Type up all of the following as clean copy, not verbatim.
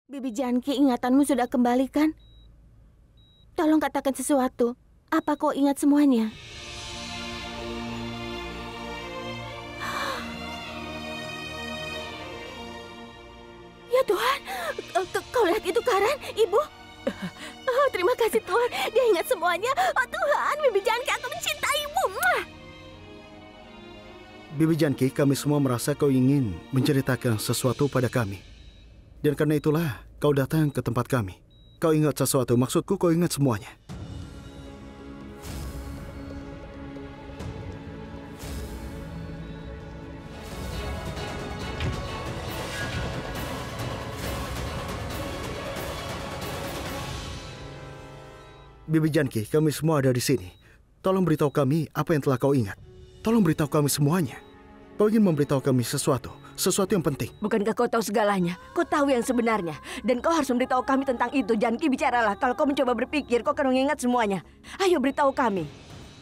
Bibi Janki, ingatanmu sudah kembali kan? Tolong katakan sesuatu. Apa kau ingat semuanya? Ya Tuhan, kau lihat itu Karan, Ibu? Oh, terima kasih Tuhan, dia ingat semuanya. Oh Tuhan, Bibi Janki, aku mencintaimu. Bibi Janki, kami semua merasa kau ingin menceritakan sesuatu pada kami. Dan karena itulah kau datang ke tempat kami. Kau ingat sesuatu, maksudku kau ingat semuanya. Bibi Janki, kami semua ada di sini. Tolong beritahu kami apa yang telah kau ingat. Tolong beritahu kami semuanya. Kau ingin memberitahu kami sesuatu yang penting. Bukankah kau tahu segalanya? Kau tahu yang sebenarnya. Dan kau harus memberitahu kami tentang itu. Janki, bicaralah. Kalau kau mencoba berpikir, kau akan mengingat semuanya. Ayo beritahu kami.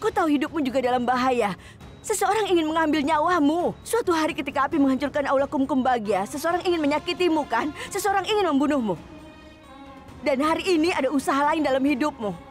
Kau tahu hidupmu juga dalam bahaya. Seseorang ingin mengambil nyawamu. Suatu hari ketika api menghancurkan Aula Kumkum Bagya, seseorang ingin menyakitimu kan? Seseorang ingin membunuhmu. Dan hari ini ada usaha lain dalam hidupmu.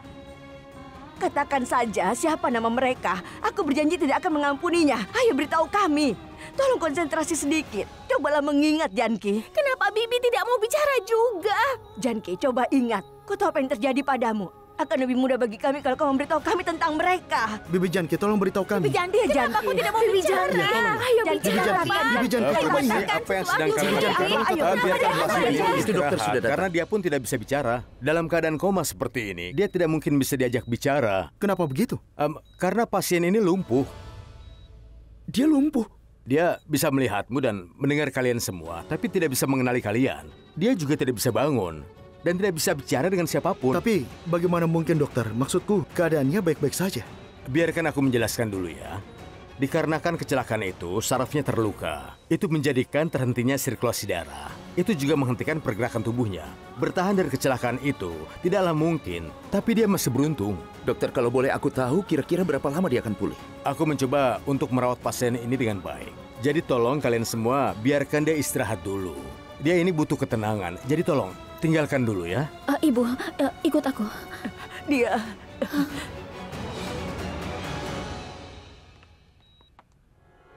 Katakan saja siapa nama mereka. Aku berjanji tidak akan mengampuninya. Ayo beritahu kami. Tolong konsentrasi sedikit. Cobalah mengingat, Janki. Kenapa Bibi tidak mau bicara juga? Janki, coba ingat. Kau tahu apa yang terjadi padamu. Akan lebih mudah bagi kami kalau kau memberitahu kami tentang mereka. Bibi Janki, tolong beritahu kami. Bibi Janki, kenapa aku tidak mau bicara? Ayo bicara. Bibi Janki, coba ingat. Apa yang sedang kami lakukan? Biarkan Mas Itu dokter sudah datang. Karena dia pun tidak bisa bicara. Dalam keadaan koma seperti ini, dia tidak mungkin bisa diajak bicara. Kenapa begitu? Karena pasien ini lumpuh. Dia lumpuh. Dia bisa melihatmu dan mendengar kalian semua, tapi tidak bisa mengenali kalian. Dia juga tidak bisa bangun dan tidak bisa bicara dengan siapapun. Tapi bagaimana mungkin dokter? Maksudku keadaannya baik-baik saja. Biarkan aku menjelaskan dulu ya. Dikarenakan kecelakaan itu, sarafnya terluka. Itu menjadikan terhentinya sirkulasi darah. Itu juga menghentikan pergerakan tubuhnya. Bertahan dari kecelakaan itu tidaklah mungkin, tapi dia masih beruntung. Dokter, kalau boleh aku tahu, kira-kira berapa lama dia akan pulih? Aku mencoba untuk merawat pasien ini dengan baik. Jadi tolong kalian semua biarkan dia istirahat dulu. Dia ini butuh ketenangan, jadi tolong tinggalkan dulu ya. Ibu, ikut aku. Dia...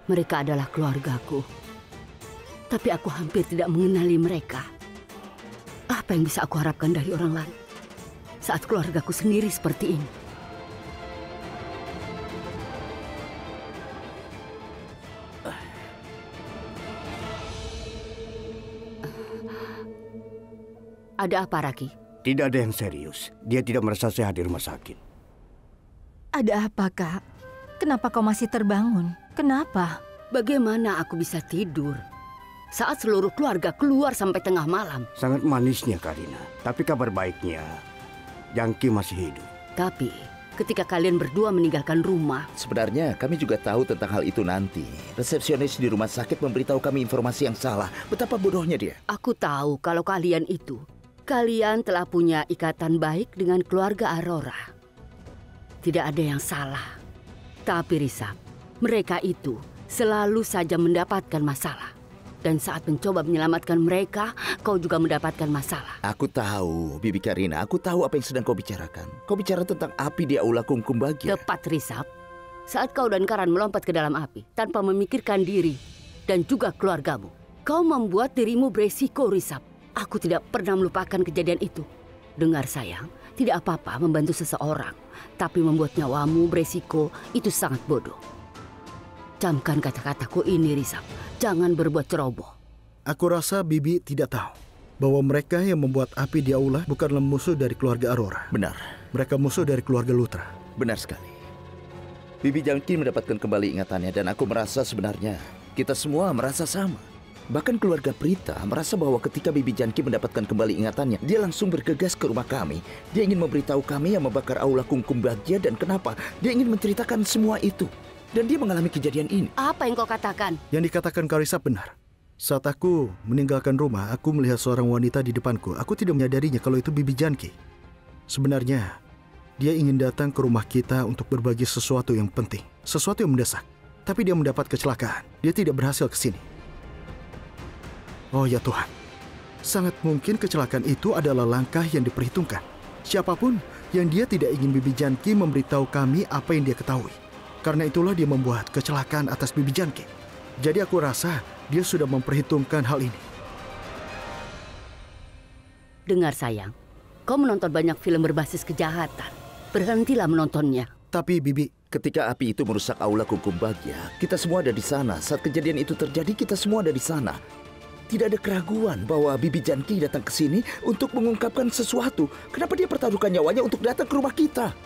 Mereka adalah keluargaku. Tapi aku hampir tidak mengenali mereka. Apa yang bisa aku harapkan dari orang lain saat keluargaku sendiri seperti ini? Ada apa, Raki? Tidak ada yang serius. Dia tidak merasa sehat di rumah sakit. Ada apa, Kak? Kenapa kau masih terbangun? Kenapa? Bagaimana aku bisa tidur saat seluruh keluarga keluar sampai tengah malam? Sangat manisnya, Karina. Tapi kabar baiknya, Janki masih hidup. Tapi ketika kalian berdua meninggalkan rumah... Sebenarnya kami juga tahu tentang hal itu nanti. Resepsionis di rumah sakit memberitahu kami informasi yang salah. Betapa bodohnya dia. Aku tahu kalau kalian telah punya ikatan baik dengan keluarga Aurora. Tidak ada yang salah. Tapi Risa, mereka itu selalu saja mendapatkan masalah. Dan saat mencoba menyelamatkan mereka, kau juga mendapatkan masalah. Aku tahu, Bibi Karina. Aku tahu apa yang sedang kau bicarakan. Kau bicara tentang api di Aula Kumkum Bagya. Tepat, Risab. Saat kau dan Karan melompat ke dalam api tanpa memikirkan diri dan juga keluargamu, kau membuat dirimu beresiko, Risab. Aku tidak pernah melupakan kejadian itu. Dengar sayang, tidak apa-apa membantu seseorang, tapi membuat nyawamu beresiko itu sangat bodoh. Camkan kata-kataku ini, Risab. Jangan berbuat ceroboh. Aku rasa Bibi tidak tahu bahwa mereka yang membuat api di aula bukanlah musuh dari keluarga Aurora. Benar. Mereka musuh dari keluarga Lutra. Benar sekali. Bibi Janki mendapatkan kembali ingatannya dan aku merasa sebenarnya kita semua merasa sama. Bahkan keluarga Prita merasa bahwa ketika Bibi Janki mendapatkan kembali ingatannya, dia langsung bergegas ke rumah kami. Dia ingin memberitahu kami yang membakar Aula Kumkum Bagya dan kenapa. Dia ingin menceritakan semua itu. Dan dia mengalami kejadian ini. Apa yang kau katakan? Yang dikatakan Karisa benar. Saat aku meninggalkan rumah, aku melihat seorang wanita di depanku. Aku tidak menyadarinya kalau itu Bibi Janki. Sebenarnya, dia ingin datang ke rumah kita untuk berbagi sesuatu yang penting. Sesuatu yang mendesak. Tapi dia mendapat kecelakaan. Dia tidak berhasil ke sini. Oh ya Tuhan. Sangat mungkin kecelakaan itu adalah langkah yang diperhitungkan. Siapapun yang dia tidak ingin Bibi Janki memberitahu kami apa yang dia ketahui. Karena itulah dia membuat kecelakaan atas Bibi Janki. Jadi aku rasa dia sudah memperhitungkan hal ini. Dengar sayang, kau menonton banyak film berbasis kejahatan. Berhentilah menontonnya. Tapi Bibi, Ketika api itu merusak aula Kukumbagya, kita semua ada di sana. Saat kejadian itu terjadi, kita semua ada di sana. Tidak ada keraguan bahwa Bibi Janki datang ke sini untuk mengungkapkan sesuatu. Kenapa dia pertaruhkan nyawanya untuk datang ke rumah kita?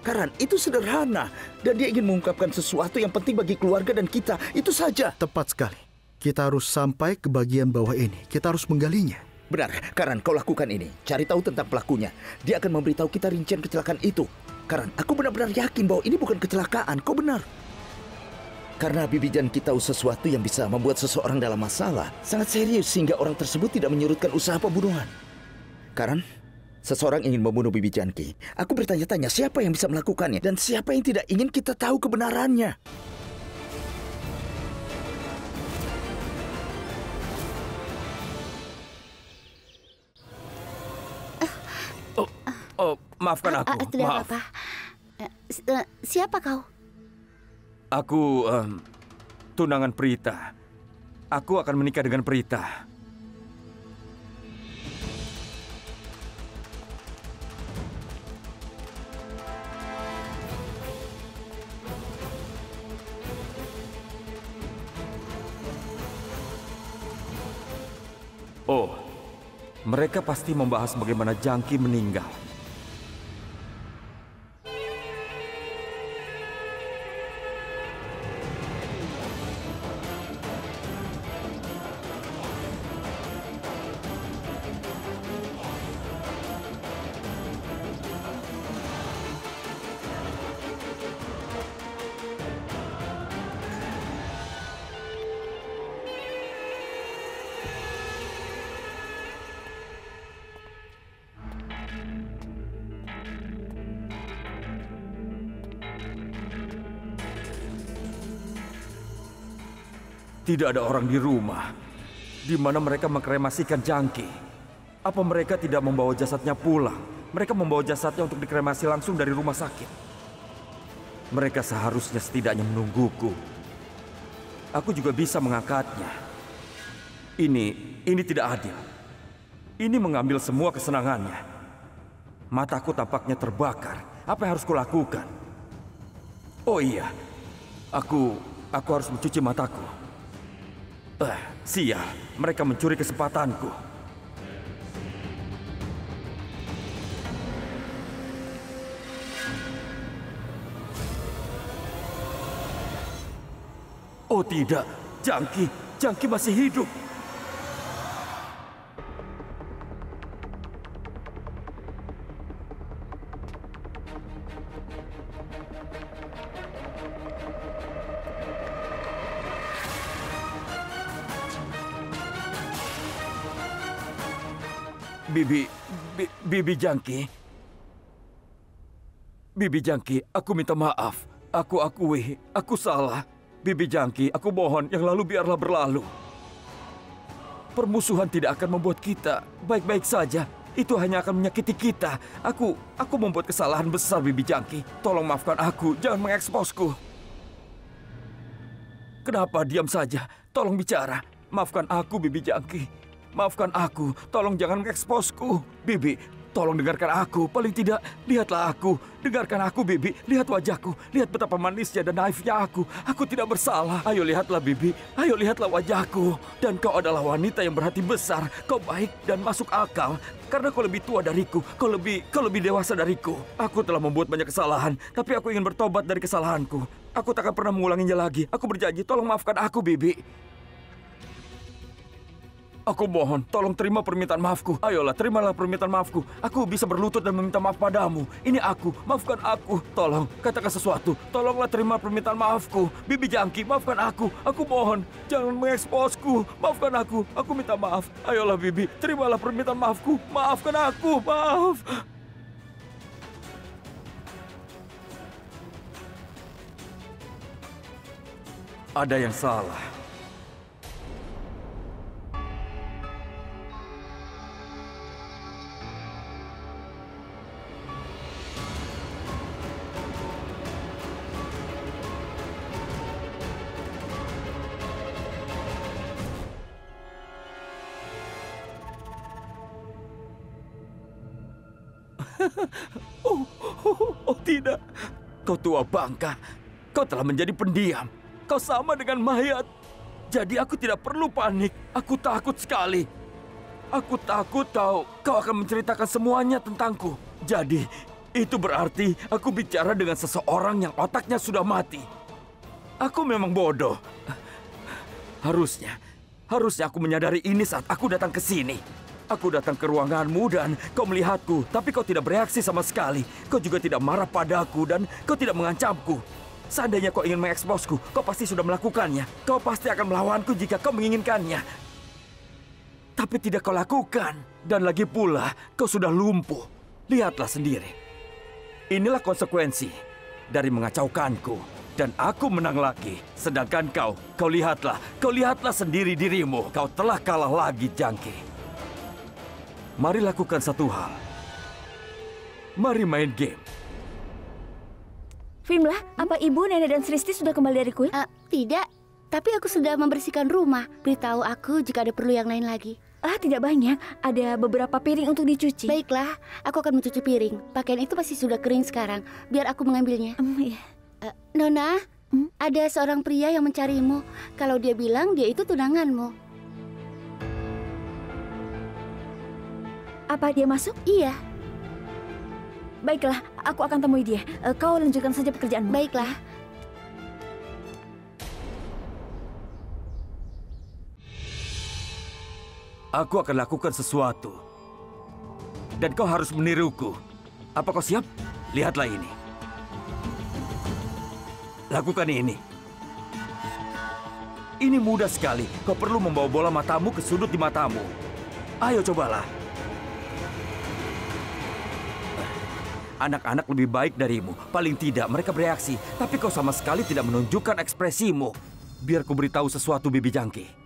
Karan, itu sederhana. Dan dia ingin mengungkapkan sesuatu yang penting bagi keluarga dan kita. Itu saja. tepat sekali. Kita harus sampai ke bagian bawah ini. Kita harus menggalinya. Benar, Karan, kau lakukan ini. Cari tahu tentang pelakunya. Dia akan memberitahu kita rincian kecelakaan itu. Karan, aku benar-benar yakin bahwa ini bukan kecelakaan. Kau benar. Karena Bibi Janki tahu sesuatu yang bisa membuat seseorang dalam masalah sangat serius sehingga orang tersebut tidak menyurutkan usaha pembunuhan. Karan, seseorang ingin membunuh Bibi Janki. Aku bertanya-tanya siapa yang bisa melakukannya dan siapa yang tidak ingin kita tahu kebenarannya. Maafkan aku. Tidak Maaf. apa-apa. Siapa kau? Aku tunangan Prita. Aku akan menikah dengan Prita. Oh, mereka pasti membahas bagaimana Janki meninggal. Tidak ada orang di rumah. Di mana mereka mengkremasikan Janki? Apa mereka tidak membawa jasadnya pulang? Mereka membawa jasadnya untuk dikremasi langsung dari rumah sakit. Mereka seharusnya setidaknya menungguku. Aku juga bisa mengangkatnya. Ini tidak adil. Ini mengambil semua kesenangannya. Mataku tampaknya terbakar. Apa yang harus kulakukan? Oh iya, aku harus mencuci mataku. Sial, mereka mencuri kesempatanku. Oh tidak, Janki masih hidup. Bibi Janki. Bibi Janki, aku minta maaf. Aku akui, aku salah. Bibi Janki, aku mohon, yang lalu biarlah berlalu. Permusuhan tidak akan membuat kita baik-baik saja. Itu hanya akan menyakiti kita. Aku membuat kesalahan besar, Bibi Janki. Tolong maafkan aku, jangan mengeksposku. Kenapa diam saja? Tolong bicara. Maafkan aku, Bibi Janki. Maafkan aku, tolong jangan mengeksposku. Bibi, tolong dengarkan aku. Paling tidak, lihatlah aku. Dengarkan aku, Bibi. Lihat wajahku. Lihat betapa manisnya dan naifnya aku. Aku tidak bersalah. Ayo lihatlah, Bibi. Ayo lihatlah wajahku. Dan kau adalah wanita yang berhati besar. Kau baik dan masuk akal. Karena kau lebih tua dariku. Kau lebih dewasa dariku. Aku telah membuat banyak kesalahan. Tapi aku ingin bertobat dari kesalahanku. Aku takkan pernah mengulanginya lagi. Aku berjanji, tolong maafkan aku, Bibi. Aku mohon, tolong terima permintaan maafku. Ayolah, terimalah permintaan maafku. Aku bisa berlutut dan meminta maaf padamu. Ini aku, maafkan aku. Tolong, katakan sesuatu. Tolonglah terima permintaan maafku. Bibi Janki, maafkan aku. Aku mohon, jangan mengeksposku. Maafkan aku. Aku minta maaf. Ayolah, Bibi, terimalah permintaan maafku. Maafkan aku, maaf. Ada yang salah. Oh tidak. Kau tua bangka. Kau telah menjadi pendiam. Kau sama dengan mayat. Jadi aku tidak perlu panik. Aku takut sekali. Aku takut kau akan menceritakan semuanya tentangku. Jadi, itu berarti aku bicara dengan seseorang yang otaknya sudah mati. Aku memang bodoh. Harusnya aku menyadari ini saat aku datang ke sini. Aku datang ke ruanganmu dan kau melihatku, tapi kau tidak bereaksi sama sekali. Kau juga tidak marah padaku dan kau tidak mengancamku. Seandainya kau ingin mengeksposku, kau pasti sudah melakukannya. Kau pasti akan melawanku jika kau menginginkannya. Tapi tidak kau lakukan. Dan lagi pula, kau sudah lumpuh. Lihatlah sendiri. Inilah konsekuensi dari mengacaukanku. Dan aku menang lagi. Sedangkan kau lihatlah sendiri dirimu. Kau telah kalah lagi, Jangki. Mari lakukan satu hal. Mari main game. Vimla, apa Ibu, Nenek, dan Sristi sudah kembali dari kuil? Tidak, tapi aku sudah membersihkan rumah. Beritahu aku jika ada perlu yang lain lagi. Tidak banyak. Ada beberapa piring untuk dicuci. Baiklah, aku akan mencuci piring. Pakaian itu pasti sudah kering sekarang. Biar aku mengambilnya. Iya. Nona, ada seorang pria yang mencarimu. Kalau dia bilang dia itu tunanganmu. Apa dia masuk? Iya. Baiklah, aku akan temui dia. Kau lanjutkan saja pekerjaanmu. Baiklah. Aku akan lakukan sesuatu. Dan kau harus meniruku. Apa kau siap? Lihatlah ini. Lakukan ini. Ini mudah sekali. Kau perlu membawa bola matamu ke sudut di matamu. Ayo cobalah. Anak-anak lebih baik darimu. Paling tidak mereka bereaksi. Tapi kau sama sekali tidak menunjukkan ekspresimu. Biar ku beritahu sesuatu, Bibi Jangki.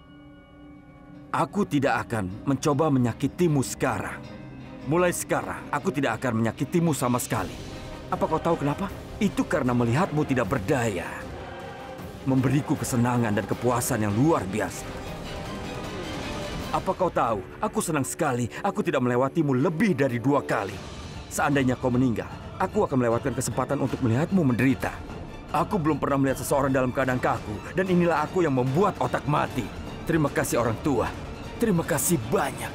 Aku tidak akan mencoba menyakitimu sekarang. Mulai sekarang, aku tidak akan menyakitimu sama sekali. Apa kau tahu kenapa? Itu karena melihatmu tidak berdaya. Memberiku kesenangan dan kepuasan yang luar biasa. Apa kau tahu? Aku senang sekali. Aku tidak melewatimu lebih dari 2 kali. Seandainya kau meninggal, aku akan melewatkan kesempatan untuk melihatmu menderita. Aku belum pernah melihat seseorang dalam keadaan kaku, dan inilah aku yang membuat otak mati. Terima kasih orang tua. Terima kasih banyak.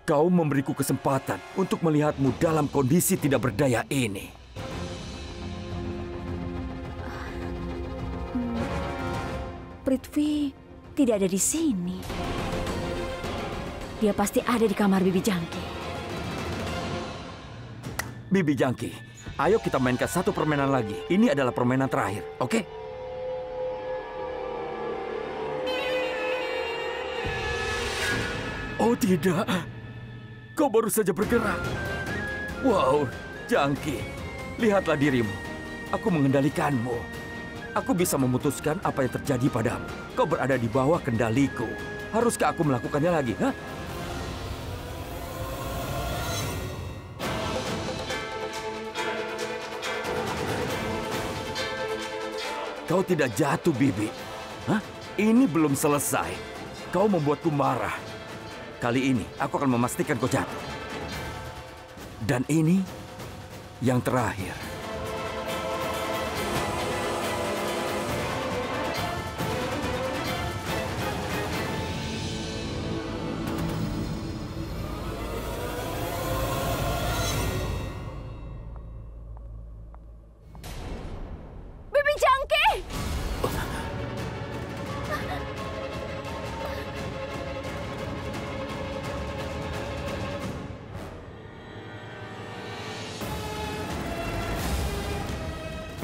Kau memberiku kesempatan untuk melihatmu dalam kondisi tidak berdaya ini. Prithvi tidak ada di sini. Dia pasti ada di kamar Bibi Jangki. Bibi Jangki, ayo kita mainkan satu permainan lagi. Ini adalah permainan terakhir, oke? Oh tidak, kau baru saja bergerak. Wow, Jangki, lihatlah dirimu. Aku mengendalikanmu. Aku bisa memutuskan apa yang terjadi padamu. Kau berada di bawah kendaliku. Haruskah aku melakukannya lagi, hah? Kau tidak jatuh, Bibi. Hah? Ini belum selesai. Kau membuatku marah. Kali ini, aku akan memastikan kau jatuh. Dan ini yang terakhir.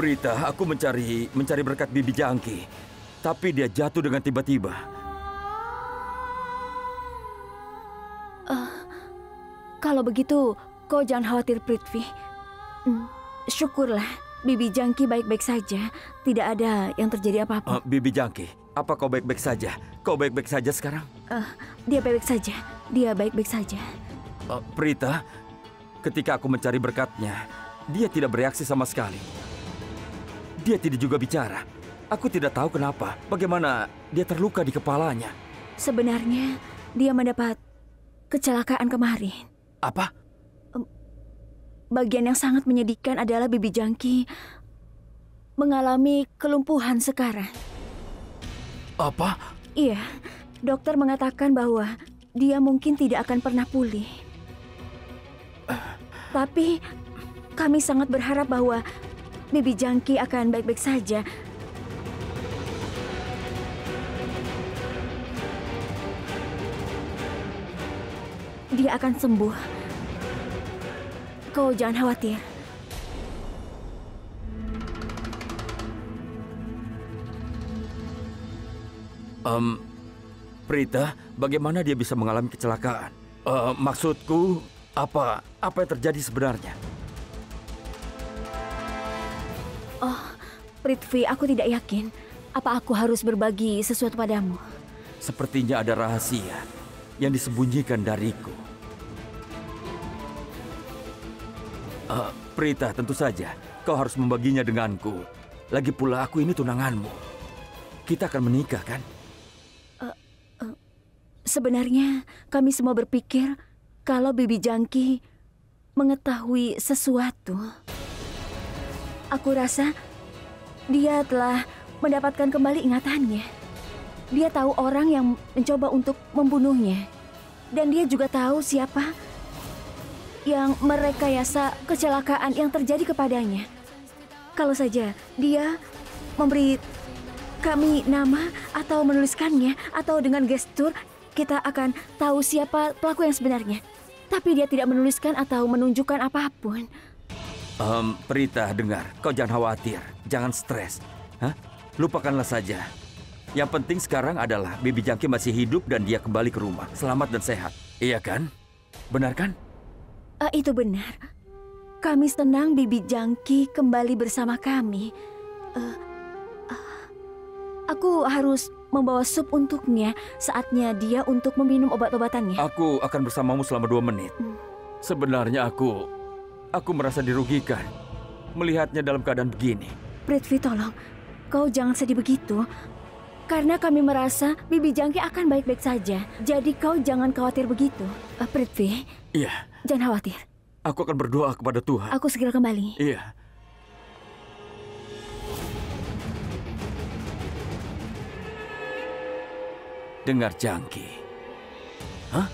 Prita, aku mencari berkat Bibi Jangki. Tapi dia jatuh dengan tiba-tiba. Kalau begitu, kau jangan khawatir, Prithvi. Syukurlah, Bibi Jangki baik-baik saja. Tidak ada yang terjadi apa-apa. Bibi Jangki, apa kau baik-baik saja? Kau baik-baik saja sekarang? Dia baik-baik saja. Dia baik-baik saja. Prita, ketika aku mencari berkatnya, dia tidak bereaksi sama sekali. Dia tidak juga bicara. Aku tidak tahu kenapa. Bagaimana dia terluka di kepalanya. Sebenarnya dia mendapat kecelakaan kemarin. Apa? bagian yang sangat menyedihkan adalah Bibi Jangki mengalami kelumpuhan sekarang. Apa? Iya, dokter mengatakan bahwa dia mungkin tidak akan pernah pulih. Tapi kami sangat berharap bahwa Bibi Jangki akan baik-baik saja. Dia akan sembuh. Kau jangan khawatir. Prita, bagaimana dia bisa mengalami kecelakaan? Maksudku, apa yang terjadi sebenarnya? Oh, Prithvi, aku tidak yakin. Apa aku harus berbagi sesuatu padamu? Sepertinya ada rahasia yang disembunyikan dariku. Prita, tentu saja kau harus membaginya denganku. Lagi pula aku ini tunanganmu. Kita akan menikah, kan? Sebenarnya kami semua berpikir kalau Bibi Jangki mengetahui sesuatu. Aku rasa dia telah mendapatkan kembali ingatannya. Dia tahu orang yang mencoba untuk membunuhnya. Dan dia juga tahu siapa yang merekayasa kecelakaan yang terjadi kepadanya. Kalau saja dia memberi kami nama atau menuliskannya atau dengan gestur, kita akan tahu siapa pelaku yang sebenarnya. Tapi dia tidak menuliskan atau menunjukkan apapun. Prita, dengar. Kau jangan khawatir. Jangan stres. Lupakanlah saja. Yang penting sekarang adalah Bibi Jangki masih hidup dan dia kembali ke rumah. Selamat dan sehat. Iya kan? Benar kan? Itu benar. Kami senang Bibi Jangki kembali bersama kami. Aku harus membawa sup untuknya. Saatnya dia untuk meminum obat-obatannya. Aku akan bersamamu selama 2 menit. Sebenarnya aku merasa dirugikan melihatnya dalam keadaan begini. Prithvi, tolong. Kau jangan sedih begitu. Karena kami merasa Bibi Jangki akan baik-baik saja. Jadi kau jangan khawatir begitu. Prithvi. Iya. Jangan khawatir. Aku akan berdoa kepada Tuhan. Aku segera kembali. Iya. Dengar, Jangki. Hah?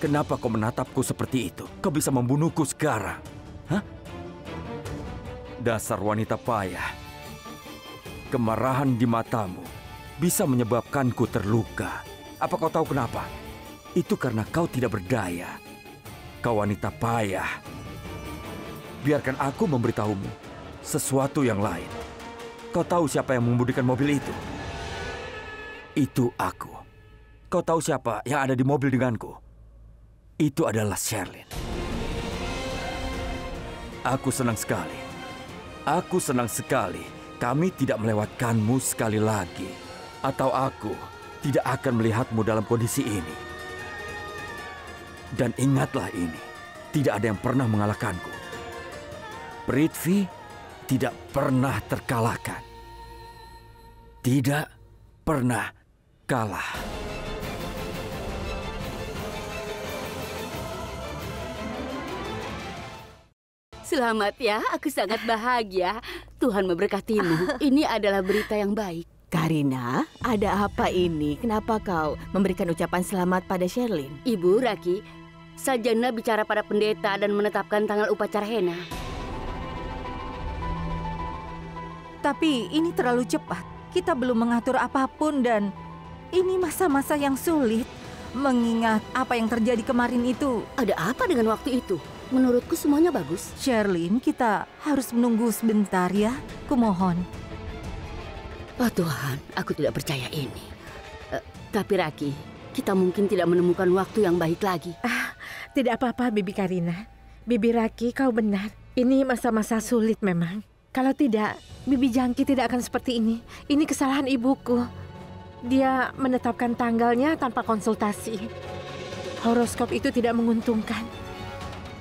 Kenapa kau menatapku seperti itu? Kau bisa membunuhku sekarang. Hah? Dasar wanita payah. Kemarahan di matamu bisa menyebabkanku terluka. Apa kau tahu kenapa? Itu karena kau tidak berdaya. Kau wanita payah. Biarkan aku memberitahumu sesuatu yang lain. Kau tahu siapa yang mengemudikan mobil itu? Itu aku. Kau tahu siapa yang ada di mobil denganku? Itu adalah Sherlyn. Aku senang sekali. Aku senang sekali kami tidak melewatkanmu sekali lagi. Atau aku tidak akan melihatmu dalam kondisi ini. Dan ingatlah ini, tidak ada yang pernah mengalahkanku. Prithvi tidak pernah terkalahkan. Tidak pernah kalah. Selamat ya, aku sangat bahagia. Tuhan memberkatimu. Ini adalah berita yang baik. Karina, ada apa ini? Kenapa kau memberikan ucapan selamat pada Sherlyn? Ibu, Raki, Sajana bicara pada pendeta dan menetapkan tanggal upacara henna. Tapi ini terlalu cepat. Kita belum mengatur apapun dan ini masa-masa yang sulit. Mengingat apa yang terjadi kemarin itu. Ada apa dengan waktu itu? Menurutku semuanya bagus. Sherlyn, kita harus menunggu sebentar ya. Kumohon. Oh Tuhan, aku tidak percaya ini. Tapi Raki, kita mungkin tidak menemukan waktu yang baik lagi. Tidak apa-apa, Bibi Karina. Bibi Raki, kau benar. Ini masa-masa sulit memang. Kalau tidak, Bibi Jangki tidak akan seperti ini. Ini kesalahan ibuku. Dia menetapkan tanggalnya tanpa konsultasi. Horoskop itu tidak menguntungkan.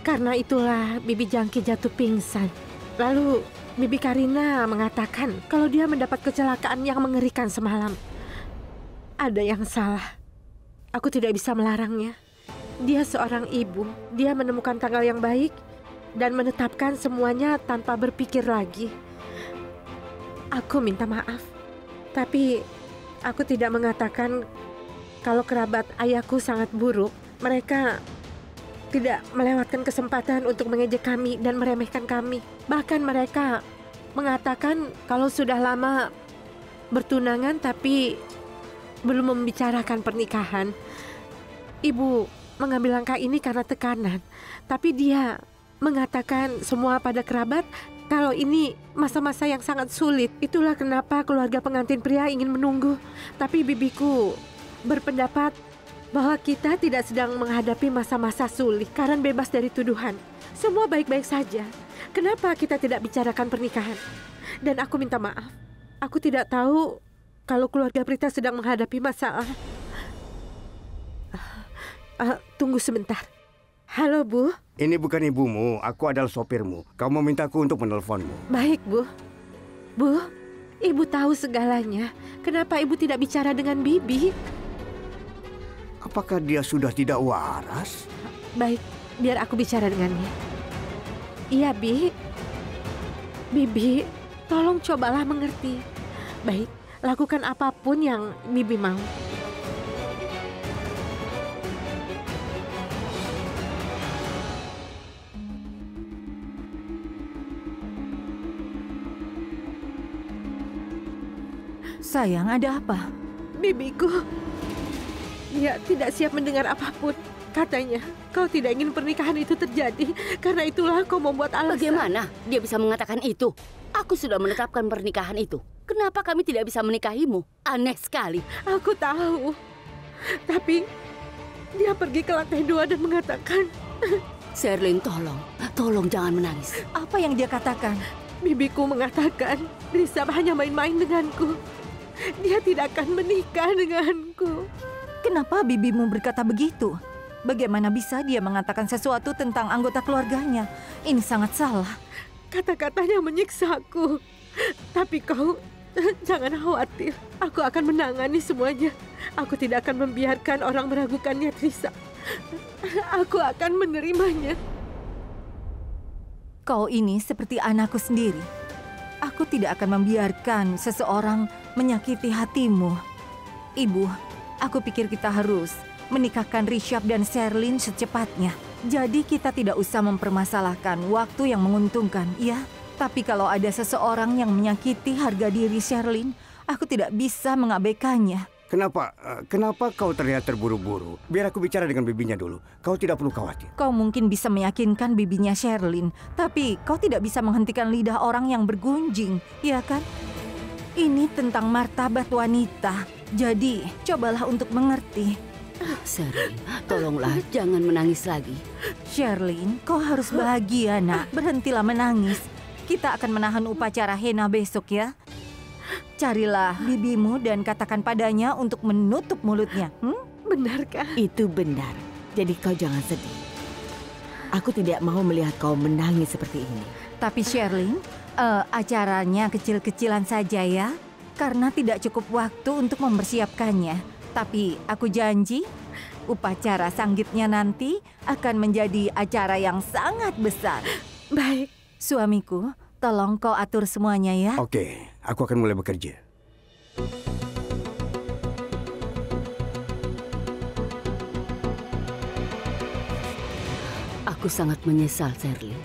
Karena itulah Bibi Jangki jatuh pingsan. Lalu Bibi Karina mengatakan kalau dia mendapat kecelakaan yang mengerikan semalam. Ada yang salah. aku tidak bisa melarangnya. Dia seorang ibu, dia menemukan tanggal yang baik dan menetapkan semuanya tanpa berpikir lagi. Aku minta maaf, tapi aku tidak mengatakan kalau kerabat ayahku sangat buruk. Mereka tidak melewatkan kesempatan untuk mengejek kami dan meremehkan kami. Bahkan mereka mengatakan kalau sudah lama bertunangan tapi belum membicarakan pernikahan. Ibu mengambil langkah ini karena tekanan, tapi dia mengatakan semua pada kerabat kalau ini masa-masa yang sangat sulit. Itulah kenapa keluarga pengantin pria ingin menunggu. Tapi bibiku berpendapat bahwa kita tidak sedang menghadapi masa-masa sulit. Karen bebas dari tuduhan. Semua baik-baik saja. Kenapa kita tidak bicarakan pernikahan? Dan aku minta maaf. Aku tidak tahu kalau keluarga Prita sedang menghadapi masalah. Tunggu sebentar. Halo, Bu. Ini bukan ibumu, aku adalah sopirmu. Kamu memintaku untuk menelponmu. Baik, Bu. Bu, Ibu tahu segalanya. Kenapa Ibu tidak bicara dengan Bibi? Apakah dia sudah tidak waras? Baik, biar aku bicara dengannya. Iya, Bi. Bibi, tolong cobalah mengerti. Baik, lakukan apapun yang Bibi mau. Sayang, ada apa? Bibiku, dia tidak siap mendengar apapun. Katanya, kau tidak ingin pernikahan itu terjadi. Karena itulah kau membuat alasan. Bagaimana dia bisa mengatakan itu? Aku sudah menetapkan pernikahan itu. Kenapa kami tidak bisa menikahimu? Aneh sekali. Aku tahu. Tapi, dia pergi ke lantai 2 dan mengatakan... Sherlyn, tolong jangan menangis. Apa yang dia katakan? Bibiku mengatakan, Risa hanya main-main denganku. Dia tidak akan menikah denganku. Kenapa bibimu berkata begitu? Bagaimana bisa dia mengatakan sesuatu tentang anggota keluarganya? Ini sangat salah. Kata-katanya menyiksaku. Tapi kau, jangan khawatir. Aku akan menangani semuanya. Aku tidak akan membiarkan orang meragukannya, Trisa. Aku akan menerimanya. Kau ini seperti anakku sendiri. Aku tidak akan membiarkan seseorang menyakiti hatimu. Ibu, aku pikir kita harus menikahkan Rishabh dan Sherlyn secepatnya. Jadi kita tidak usah mempermasalahkan waktu yang menguntungkan, ya? Tapi kalau ada seseorang yang menyakiti harga diri Sherlyn, aku tidak bisa mengabaikannya. Kenapa kau terlihat terburu-buru? Biar aku bicara dengan bibinya dulu. Kau tidak perlu khawatir. Kau mungkin bisa meyakinkan bibinya Sherlyn, tapi kau tidak bisa menghentikan lidah orang yang bergunjing, ya kan? Ini tentang martabat wanita. Jadi, cobalah untuk mengerti. Sherlyn, tolonglah jangan menangis lagi. Sherlyn, kau harus bahagia, nak. Berhentilah menangis. Kita akan menahan upacara henna besok, ya. Carilah bibimu dan katakan padanya untuk menutup mulutnya. Benarkah? Itu benar. Jadi kau jangan sedih. Aku tidak mau melihat kau menangis seperti ini. Tapi Sherlyn, acaranya kecil-kecilan saja ya. Karena tidak cukup waktu untuk mempersiapkannya. Tapi aku janji, upacara sanggitnya nanti akan menjadi acara yang sangat besar. Baik. Suamiku, tolong kau atur semuanya ya. Oke, aku akan mulai bekerja. Aku sangat menyesal, Sherlyn.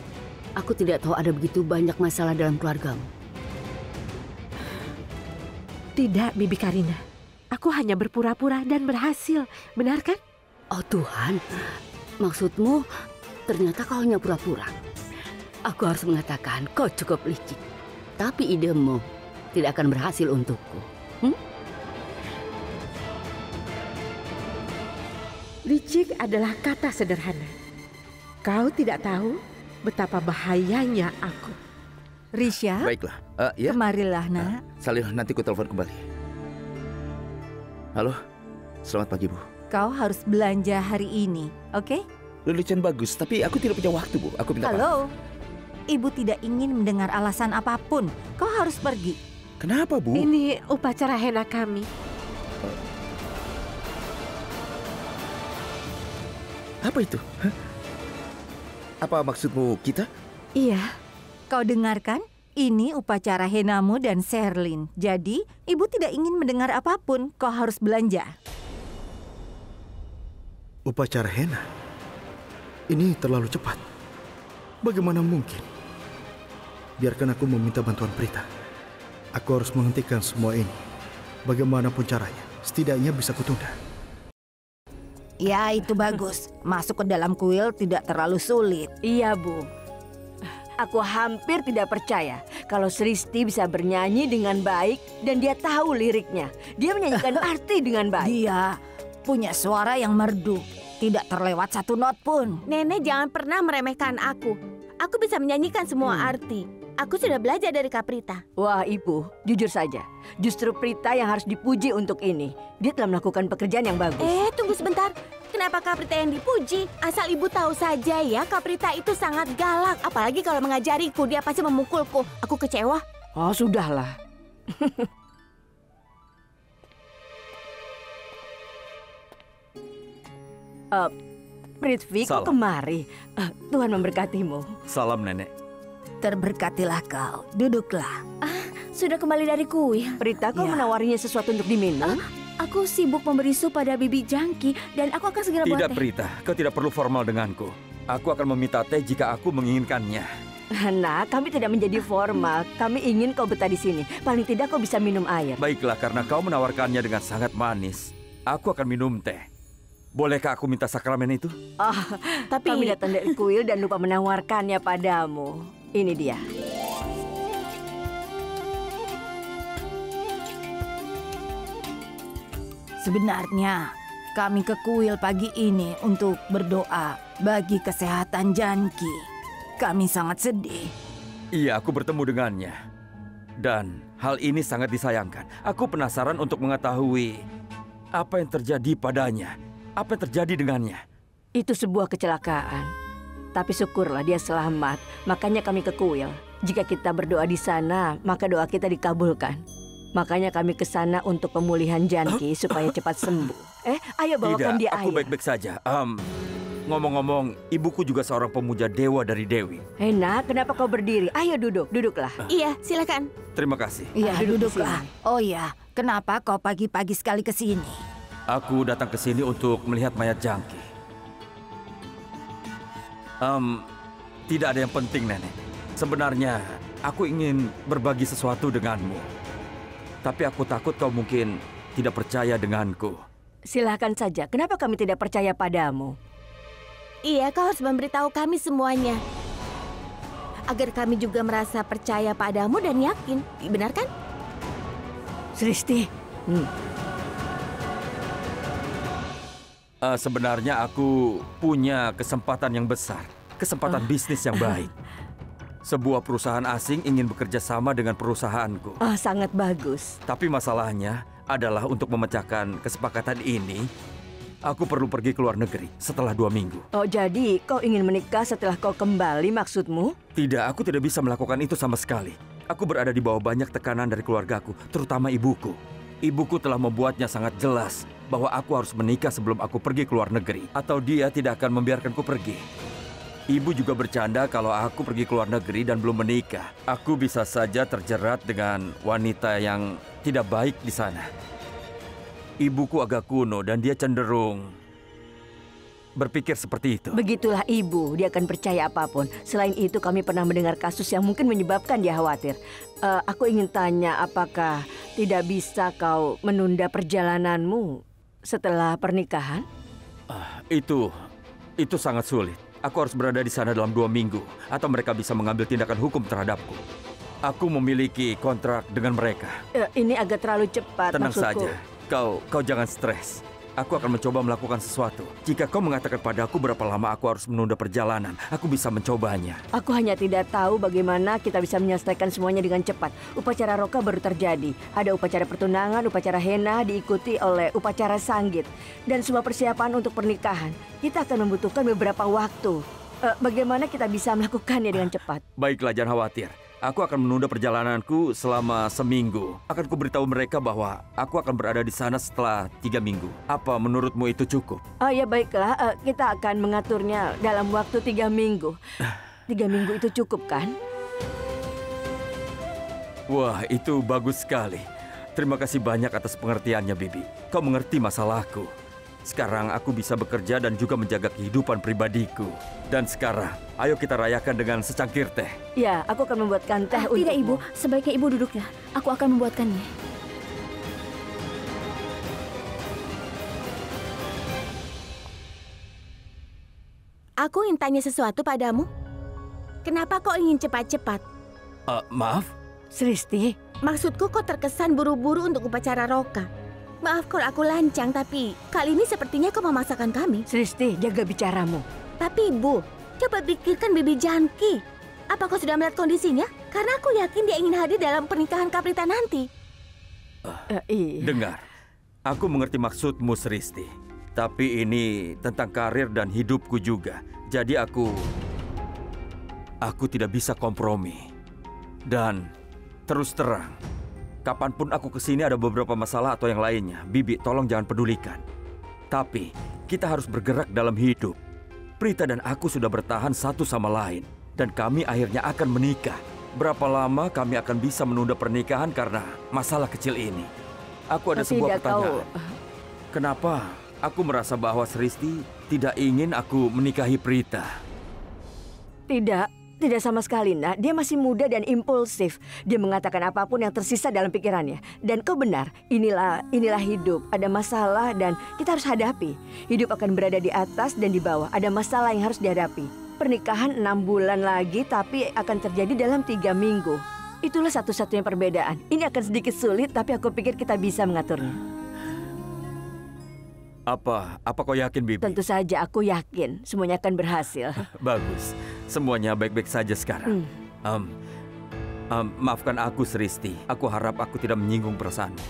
Aku tidak tahu ada begitu banyak masalah dalam keluargamu. Tidak, Bibi Karina. Aku hanya berpura-pura dan berhasil. Benar kan? Oh Tuhan, maksudmu ternyata kau hanya pura-pura. Aku harus mengatakan kau cukup licik. Tapi idemu tidak akan berhasil untukku. Licik adalah kata sederhana. Kau tidak tahu betapa bahayanya aku. Risha, baiklah. Ya? Kemarilah, nak. Salih, nanti ku telepon kembali. Halo, selamat pagi, Bu. Kau harus belanja hari ini, oke? Lelucon bagus, tapi aku tidak punya waktu, Bu. Aku minta Halo, Ibu tidak ingin mendengar alasan apapun. Kau harus pergi. Kenapa, Bu? Ini upacara henna kami. Apa itu? Hah? Apa maksudmu kita? Iya. Kau dengarkan? Ini upacara henamu dan Sherlyn. Jadi, ibu tidak ingin mendengar apapun. Kau harus belanja. Upacara henna? Ini terlalu cepat. Bagaimana mungkin? Biarkan aku meminta bantuan Prita. Aku harus menghentikan semua ini. Bagaimanapun caranya, setidaknya bisa kutunda. Ya, itu bagus. Masuk ke dalam kuil tidak terlalu sulit. Iya, Bu. Aku hampir tidak percaya kalau Sristi bisa bernyanyi dengan baik dan dia tahu liriknya. Dia menyanyikan arti dengan baik. Dia punya suara yang merdu. Tidak terlewat satu not pun. Nenek jangan pernah meremehkan aku. Aku bisa menyanyikan semua arti. Aku sudah belajar dari Kaprita. Wah, Ibu, jujur saja. Justru Prita yang harus dipuji untuk ini. Dia telah melakukan pekerjaan yang bagus. Tunggu sebentar. Kenapa Kaprita yang dipuji? Asal ibu tahu saja ya, Kaprita itu sangat galak. Apalagi kalau mengajariku, dia pasti memukulku. Aku kecewa. Oh, sudahlah. Prithvi, kok kemari? Tuhan memberkatimu. Salam, Nenek. Terberkatilah kau. Duduklah. Sudah kembali dari kuil. Prita, kau menawarinya sesuatu untuk diminum? Aku sibuk memberi sup pada Bibi Jangki dan aku akan segera buat Tidak, teh. Prita. Kau tidak perlu formal denganku. Aku akan meminta teh jika aku menginginkannya. Nah, kami tidak menjadi formal. Kami ingin kau betah di sini. Paling tidak kau bisa minum air. Baiklah, karena kau menawarkannya dengan sangat manis. Aku akan minum teh. Bolehkah aku minta sakramen itu? Tapi kami datang dari kuil dan lupa menawarkannya padamu. Ini dia. Sebenarnya, kami ke kuil pagi ini untuk berdoa bagi kesehatan Janki. Kami sangat sedih. Iya, aku bertemu dengannya. Dan hal ini sangat disayangkan. Aku penasaran untuk mengetahui apa yang terjadi padanya. Apa yang terjadi dengannya? Itu sebuah kecelakaan. Tapi syukurlah dia selamat. Makanya kami ke kuil. Jika kita berdoa di sana, maka doa kita dikabulkan. Makanya kami ke sana untuk pemulihan Janki supaya cepat sembuh. Ayo bawakan dia air. Aku baik-baik saja. Ngomong-ngomong, ibuku juga seorang pemuja dewa dari Dewi. Hena, kenapa kau berdiri? Ayo duduklah. Iya, silakan. Terima kasih. Iya, duduklah. Oh iya, kenapa kau pagi-pagi sekali ke sini? Aku datang ke sini untuk melihat mayat Janki. Tidak ada yang penting, Nenek. Sebenarnya, aku ingin berbagi sesuatu denganmu. Tapi aku takut kau mungkin tidak percaya denganku. Silahkan saja, kenapa kami tidak percaya padamu? Iya, kau harus memberitahu kami semuanya. Agar kami juga merasa percaya padamu dan yakin. Benar kan? Sristi. Sebenarnya aku punya kesempatan yang besar. Kesempatan bisnis yang baik. Sebuah perusahaan asing ingin bekerja sama dengan perusahaanku. Sangat bagus. Tapi masalahnya adalah untuk memecahkan kesepakatan ini, aku perlu pergi ke luar negeri setelah 2 minggu. Oh, jadi kau ingin menikah setelah kau kembali maksudmu? Tidak, aku tidak bisa melakukan itu sama sekali. Aku berada di bawah banyak tekanan dari keluargaku, terutama ibuku. Ibuku telah membuatnya sangat jelas bahwa aku harus menikah sebelum aku pergi ke luar negeri, atau dia tidak akan membiarkanku pergi. Ibu juga bercanda kalau aku pergi ke luar negeri dan belum menikah. Aku bisa saja terjerat dengan wanita yang tidak baik di sana. Ibuku agak kuno dan dia cenderung berpikir seperti itu. Begitulah ibu, dia akan percaya apapun. Selain itu kami pernah mendengar kasus yang mungkin menyebabkan dia khawatir. Aku ingin tanya, apakah tidak bisa kau menunda perjalananmu setelah pernikahan? Itu sangat sulit. Aku harus berada di sana dalam 2 minggu, atau mereka bisa mengambil tindakan hukum terhadapku. Aku memiliki kontrak dengan mereka. Ini agak terlalu cepat. Tenang maksudku. saja, kau jangan stres. Aku akan mencoba melakukan sesuatu. Jika kau mengatakan padaku berapa lama aku harus menunda perjalanan, aku bisa mencobanya. Aku hanya tidak tahu bagaimana kita bisa menyelesaikan semuanya dengan cepat. Upacara roka baru terjadi. Ada upacara pertunangan, upacara henna, diikuti oleh upacara sanggit. Dan semua persiapan untuk pernikahan. Kita akan membutuhkan beberapa waktu. Bagaimana kita bisa melakukannya dengan cepat? Baiklah, jangan khawatir. Aku akan menunda perjalananku selama seminggu. Akan kuberitahu mereka bahwa aku akan berada di sana setelah 3 minggu. Apa menurutmu itu cukup? Oh ya baiklah, kita akan mengaturnya dalam waktu 3 minggu. 3 minggu itu cukup kan? Wah, itu bagus sekali. Terima kasih banyak atas pengertiannya, Bibi. Kau mengerti masalahku. Sekarang aku bisa bekerja dan juga menjaga kehidupan pribadiku. Dan sekarang, ayo kita rayakan dengan secangkir teh. Ya, aku akan membuatkan teh untukmu. Tidak, Ibu. Sebaiknya Ibu duduklah. Aku akan membuatkannya. Aku ingin tanya sesuatu padamu. Kenapa kau ingin cepat-cepat? Maaf? Sristi, Maksudku kau terkesan buru-buru untuk upacara Roka. Maaf kalau aku lancang, tapi kali ini sepertinya kau memaksakan kami. Sristi, jaga bicaramu. Tapi Ibu, coba pikirkan Bibi Janki. Apa kau sudah melihat kondisinya? Karena aku yakin dia ingin hadir dalam pernikahan Kaprita nanti. Iya. Dengar, aku mengerti maksudmu, Sristi. Tapi ini tentang karir dan hidupku juga. Jadi aku tidak bisa kompromi. Dan terus terang, kapanpun aku kesini ada beberapa masalah atau yang lainnya, Bibi tolong jangan pedulikan. Tapi kita harus bergerak dalam hidup. Prita dan aku sudah bertahan satu sama lain. Dan kami akhirnya akan menikah. Berapa lama kami akan bisa menunda pernikahan karena masalah kecil ini? Aku ada sebuah pertanyaan. Kenapa aku merasa bahwa Sristi tidak ingin aku menikahi Prita? Tidak sama sekali, Nak. Dia masih muda dan impulsif. Dia mengatakan apapun yang tersisa dalam pikirannya. Dan kau benar, inilah hidup. Ada masalah dan kita harus hadapi. Hidup akan berada di atas dan di bawah. Ada masalah yang harus dihadapi. Pernikahan 6 bulan lagi, tapi akan terjadi dalam 3 minggu. Itulah satu-satunya perbedaan. Ini akan sedikit sulit, tapi aku pikir kita bisa mengaturnya. Apa kau yakin, Bibi? Tentu saja aku yakin semuanya akan berhasil. Bagus. Semuanya baik-baik saja sekarang. Maafkan aku, Sristi. Aku harap aku tidak menyinggung perasaanmu.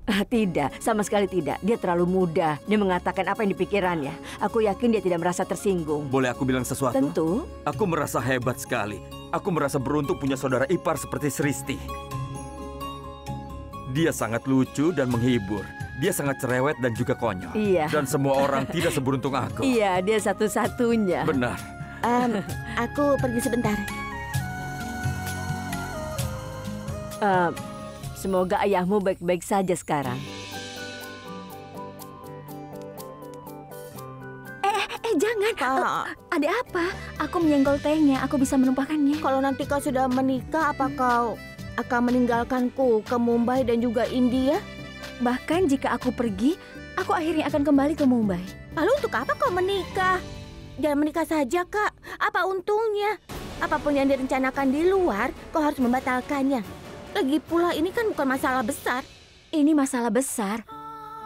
Tidak, sama sekali tidak. Dia terlalu muda. Dia mengatakan apa yang di pikirannya. Aku yakin dia tidak merasa tersinggung. Boleh aku bilang sesuatu? Tentu. Aku merasa hebat sekali. Aku merasa beruntung punya saudara ipar seperti Sristi. Dia sangat lucu dan menghibur. Dia sangat cerewet dan juga konyol. Iya. Dan semua orang tidak seberuntung aku. Iya, dia satu-satunya. Benar. Aku pergi sebentar. Semoga ayahmu baik-baik saja sekarang. Jangan. Ada apa? Aku menyenggol tehnya. Aku bisa menumpahkannya. Kalau nanti kau sudah menikah, apa kau akan meninggalkanku ke Mumbai dan juga India? Bahkan jika aku pergi, aku akhirnya akan kembali ke Mumbai. Lalu untuk apa kau menikah? Jangan menikah saja, Kak. Apa untungnya? Apapun yang direncanakan di luar, kau harus membatalkannya. Lagi pula ini kan bukan masalah besar. Ini masalah besar.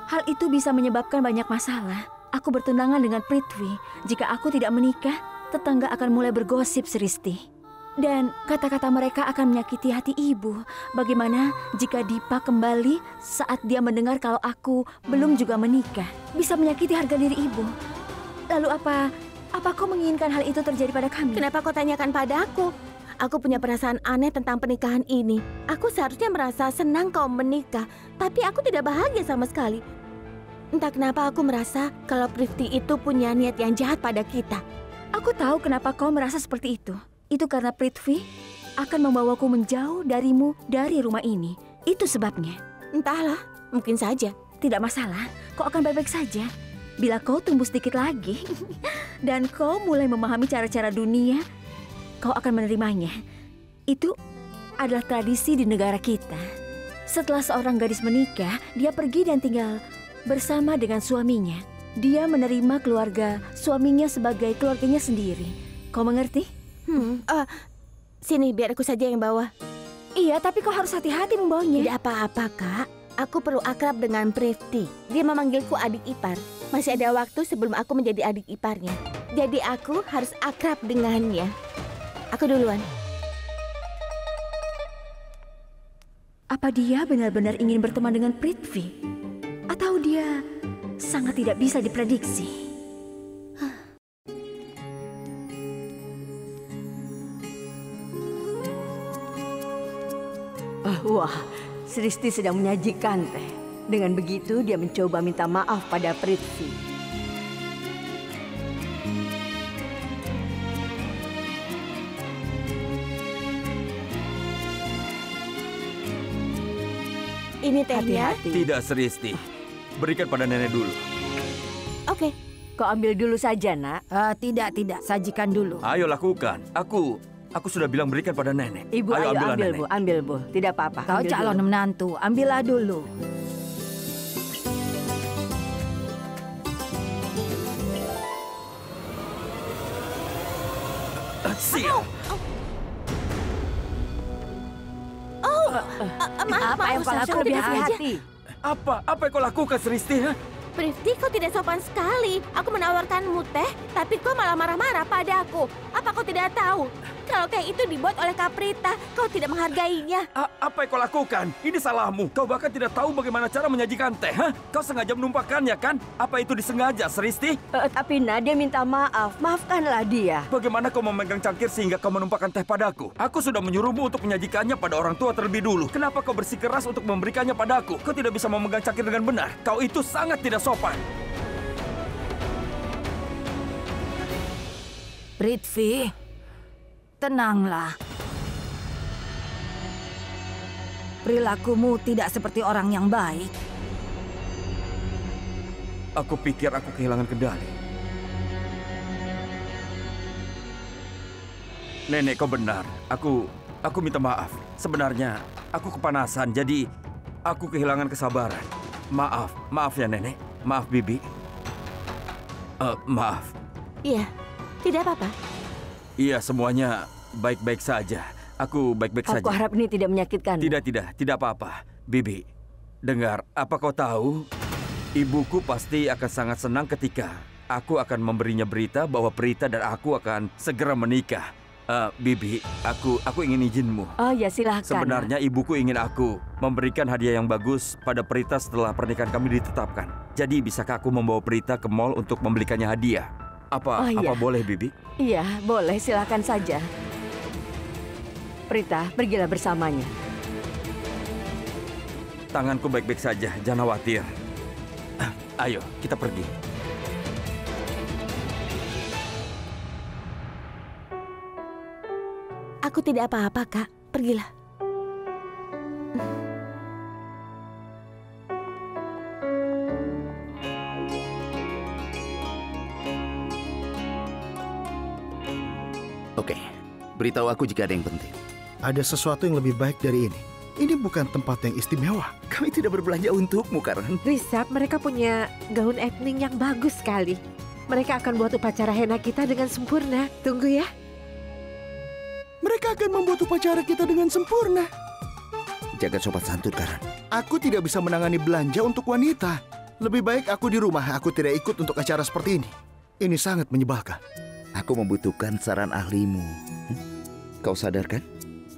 Hal itu bisa menyebabkan banyak masalah. Aku bertunangan dengan Prithvi. Jika aku tidak menikah, tetangga akan mulai bergosip, Sristi. Dan kata-kata mereka akan menyakiti hati ibu. Bagaimana jika Dipa kembali saat dia mendengar kalau aku belum juga menikah? Bisa menyakiti harga diri ibu. Lalu apa kau menginginkan hal itu terjadi pada kami? Kenapa kau tanyakan padaku? Aku punya perasaan aneh tentang pernikahan ini. Aku seharusnya merasa senang kau menikah, tapi aku tidak bahagia sama sekali. Entah kenapa aku merasa kalau Prithvi itu punya niat yang jahat pada kita. Aku tahu kenapa kau merasa seperti itu. Itu karena Prithvi akan membawaku menjauh darimu dari rumah ini. Itu sebabnya. Entahlah, mungkin saja. Tidak masalah, kau akan baik-baik saja. Bila kau tumbuh sedikit lagi dan kau mulai memahami cara-cara dunia, kau akan menerimanya. Itu adalah tradisi di negara kita. Setelah seorang gadis menikah, dia pergi dan tinggal bersama dengan suaminya. Dia menerima keluarga suaminya sebagai keluarganya sendiri. Kau mengerti? Sini, biar aku saja yang bawa. Iya, tapi kau harus hati-hati membawanya. Tidak apa-apa, Kak. Aku perlu akrab dengan Prithvi. Dia memanggilku adik ipar. Masih ada waktu sebelum aku menjadi adik iparnya. Jadi aku harus akrab dengannya. Aku duluan. Apa dia benar-benar ingin berteman dengan Prithvi? Atau dia sangat tidak bisa diprediksi? Wah, Sristi sedang menyajikan teh. Dengan begitu dia mencoba minta maaf pada Prithvi. Ini tehnya. Hati-hati. Tidak, Sristi. Berikan pada nenek dulu. Oke. Kau ambil dulu saja, Nak. Tidak. Sajikan dulu. Ayo lakukan. Aku sudah bilang berikan pada nenek. Ibu, ayo ambillah, ambil, nenek. Bu. Ambil, Bu. Tidak apa-apa. Kau ambil calon dulu. menantu, ambillah dulu. Siap. Maaf, Apa yang kau Ustaz, lakukan? tidak sengaja. Hati-hati. Apa yang kau lakukan, Sristi? Ha? Prithvi, kau tidak sopan sekali. Aku menawarkanmu teh, tapi kau malah marah-marah padaku. Apa kau tidak tahu? Kalau teh itu dibuat oleh Kaprita, kau tidak menghargainya. Apa yang kau lakukan? Ini salahmu. Kau bahkan tidak tahu bagaimana cara menyajikan teh. Ha? Kau sengaja menumpahkannya, kan? Apa itu disengaja, Sristi? Tapi Nadia minta maaf. Maafkanlah dia. Bagaimana kau memegang cangkir sehingga kau menumpahkan teh padaku? Aku sudah menyuruhmu untuk menyajikannya pada orang tua terlebih dulu. Kenapa kau bersikeras untuk memberikannya padaku? Kau tidak bisa memegang cangkir dengan benar. Kau itu sangat tidak sopan. Prithvi, tenanglah. Perilakumu tidak seperti orang yang baik. Aku pikir aku kehilangan kendali. Nenek, kau benar. Aku minta maaf. Sebenarnya aku kepanasan, jadi aku kehilangan kesabaran. Maaf ya, Nenek. Maaf, Bibi. Maaf. Iya, tidak apa-apa. Iya, semuanya baik-baik saja. Aku baik-baik saja. Aku harap ini tidak menyakitkan. Tidak apa-apa. Bibi, dengar, apa kau tahu? Ibuku pasti akan sangat senang ketika aku akan memberinya berita bahwa Prita dan aku akan segera menikah. Bibi, aku ingin izinmu. Oh ya, silahkan. Sebenarnya ibuku ingin aku memberikan hadiah yang bagus pada Prita setelah pernikahan kami ditetapkan. Jadi bisakah aku membawa Prita ke mall untuk membelikannya hadiah? Apa boleh, Bibi? Iya, boleh. Silahkan saja. Prita, pergilah bersamanya. Tanganku baik-baik saja, jangan khawatir. Ayo, kita pergi. Aku tidak apa-apa, Kak. Pergilah. Oke, beritahu aku jika ada yang penting. Ada sesuatu yang lebih baik dari ini. Ini bukan tempat yang istimewa. Kami tidak berbelanja untukmu, Karan. Risab, mereka punya gaun etnik yang bagus sekali. Mereka akan buat upacara henna kita dengan sempurna. Tunggu ya. Mereka akan membuat upacara kita dengan sempurna. Jaga sopan santun, Karan. Aku tidak bisa menangani belanja untuk wanita. Lebih baik aku di rumah. Aku tidak ikut untuk acara seperti ini. Ini sangat menyebalkan. Aku membutuhkan saran ahlimu. Kau sadar kan?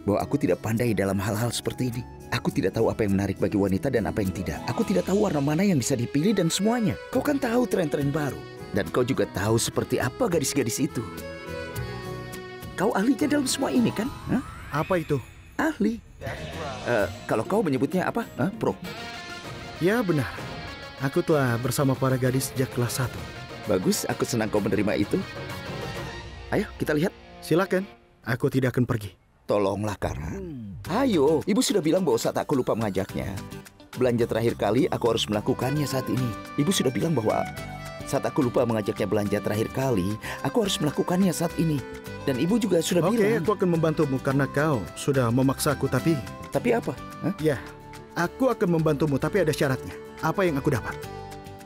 Bahwa aku tidak pandai dalam hal-hal seperti ini. Aku tidak tahu apa yang menarik bagi wanita dan apa yang tidak. Aku tidak tahu warna mana yang bisa dipilih dan semuanya. Kau kan tahu tren-tren baru. Dan kau juga tahu seperti apa gadis-gadis itu. Kau ahlinya dalam semua ini kan? Hah? Apa itu? Ahli. Kalau kau menyebutnya apa? Pro. Ya benar. Aku telah bersama para gadis sejak kelas 1. Bagus, aku senang kau menerima itu. Ayo, kita lihat. Silakan. Aku tidak akan pergi. Tolonglah, Karan. Ayo, ibu sudah bilang bahwa saat aku lupa mengajaknya. Belanja terakhir kali aku harus melakukannya saat ini. Ibu sudah bilang bahwa saat aku lupa mengajaknya belanja terakhir kali, aku harus melakukannya saat ini. Dan ibu juga sudah bilang. Oke, aku akan membantumu karena kau sudah memaksaku, tapi... Tapi apa? Ya, aku akan membantumu, tapi ada syaratnya. Apa yang aku dapat?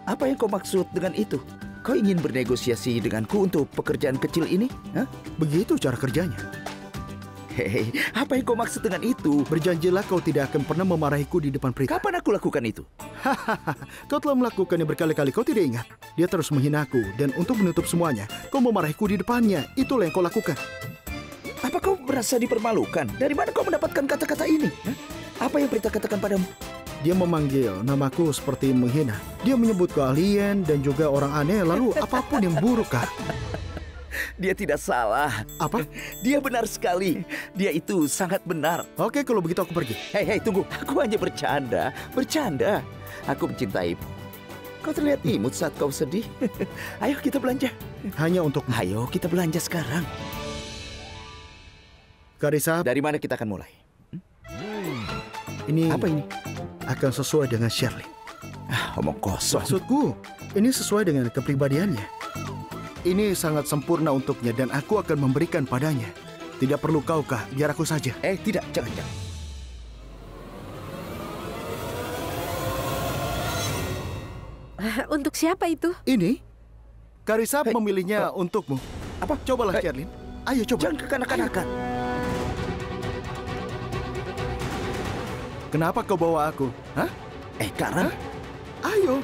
Apa yang kau maksud dengan itu? Kau ingin bernegosiasi denganku untuk pekerjaan kecil ini? Hah? Begitu cara kerjanya. Hei, apa yang kau maksud dengan itu? Berjanjilah kau tidak akan pernah memarahiku di depan Prita. Kapan aku lakukan itu? Kau telah melakukannya berkali-kali, kau tidak ingat? Dia terus menghinaku, dan untuk menutup semuanya, kau memarahiku di depannya. Itulah yang kau lakukan. Apa kau merasa dipermalukan? Dari mana kau mendapatkan kata-kata ini? Apa yang Prita katakan padamu? Dia memanggil namaku seperti menghina. Dia menyebut keahlian dan juga orang aneh, lalu apapun yang buruk, Kak. Dia tidak salah. Apa? Dia benar sekali. Dia itu sangat benar. Oke, kalau begitu aku pergi. Hei, tunggu. Aku hanya bercanda. Bercanda. Aku mencintaimu. Kau terlihat imut saat kau sedih. Ayo kita belanja. Hanya untuk... Ayo kita belanja sekarang. Karissa, dari mana kita akan mulai? Ini... Apa ini? Akan sesuai dengan Shirley. Omong kosong. Maksudku, ini sesuai dengan kepribadiannya. Ini sangat sempurna untuknya dan aku akan memberikan padanya. Tidak perlu kau, Kak. Biar aku saja. Tidak. Jangan. Untuk siapa itu? Ini. Karissa memilihnya untukmu. Apa? Cobalah, Sherlyn. Ayo, coba. Jangan kekanak-kanakan. Kenapa kau bawa aku? Hah? Karan. Ayo.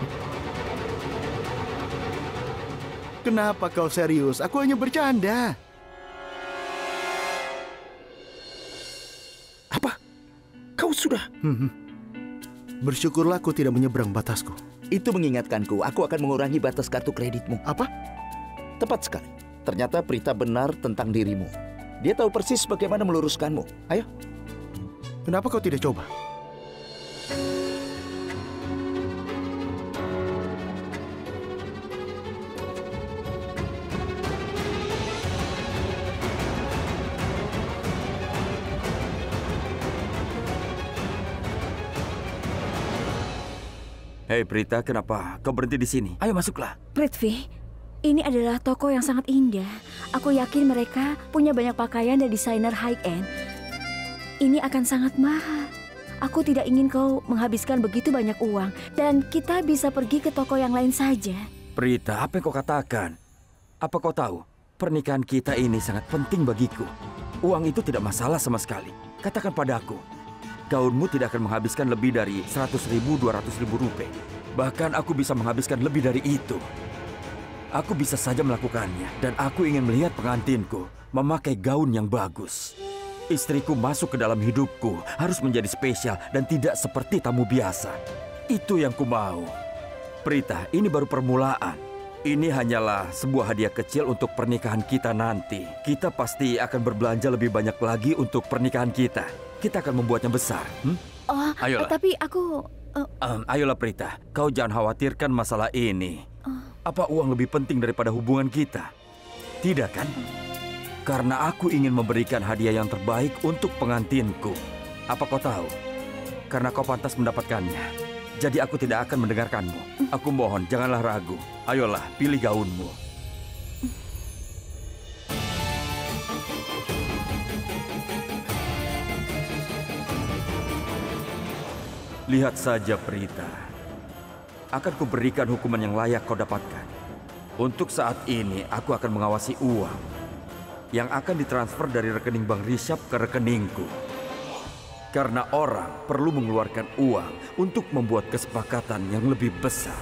Kenapa kau serius? Aku hanya bercanda. Apa? Kau sudah? Bersyukurlah aku tidak menyeberang batasku. Itu mengingatkanku, aku akan mengurangi batas kartu kreditmu. Apa? Tepat sekali. Ternyata Prita benar tentang dirimu. Dia tahu persis bagaimana meluruskanmu. Ayo. Kenapa kau tidak coba? Hei Prita, kenapa kau berhenti di sini? Ayo masuklah. Prithvi, ini adalah toko yang sangat indah. Aku yakin mereka punya banyak pakaian dan desainer high-end. Ini akan sangat mahal. Aku tidak ingin kau menghabiskan begitu banyak uang. Dan kita bisa pergi ke toko yang lain saja. Prita, apa yang kau katakan? Apa kau tahu, pernikahan kita ini sangat penting bagiku. Uang itu tidak masalah sama sekali. Katakan padaku. Gaunmu tidak akan menghabiskan lebih dari 100.000, 200.000 rupiah. Bahkan aku bisa menghabiskan lebih dari itu. Aku bisa saja melakukannya. Dan aku ingin melihat pengantinku memakai gaun yang bagus. Istriku masuk ke dalam hidupku harus menjadi spesial dan tidak seperti tamu biasa. Itu yang ku mau. Prita, ini baru permulaan. Ini hanyalah sebuah hadiah kecil untuk pernikahan kita nanti. Kita pasti akan berbelanja lebih banyak lagi untuk pernikahan kita. Kita akan membuatnya besar. Ayolah. Tapi aku... Ayolah Prita, kau jangan khawatirkan masalah ini. Apa uang lebih penting daripada hubungan kita? Tidak kan? Karena aku ingin memberikan hadiah yang terbaik untuk pengantinku. Apa kau tahu? Karena kau pantas mendapatkannya. Jadi aku tidak akan mendengarkanmu. Aku mohon, janganlah ragu. Ayolah, pilih gaunmu. Lihat saja Prita. Akan kuberikan hukuman yang layak kau dapatkan. Untuk saat ini, aku akan mengawasi uang yang akan ditransfer dari rekening Bank Rishabh ke rekeningku. Karena orang perlu mengeluarkan uang untuk membuat kesepakatan yang lebih besar.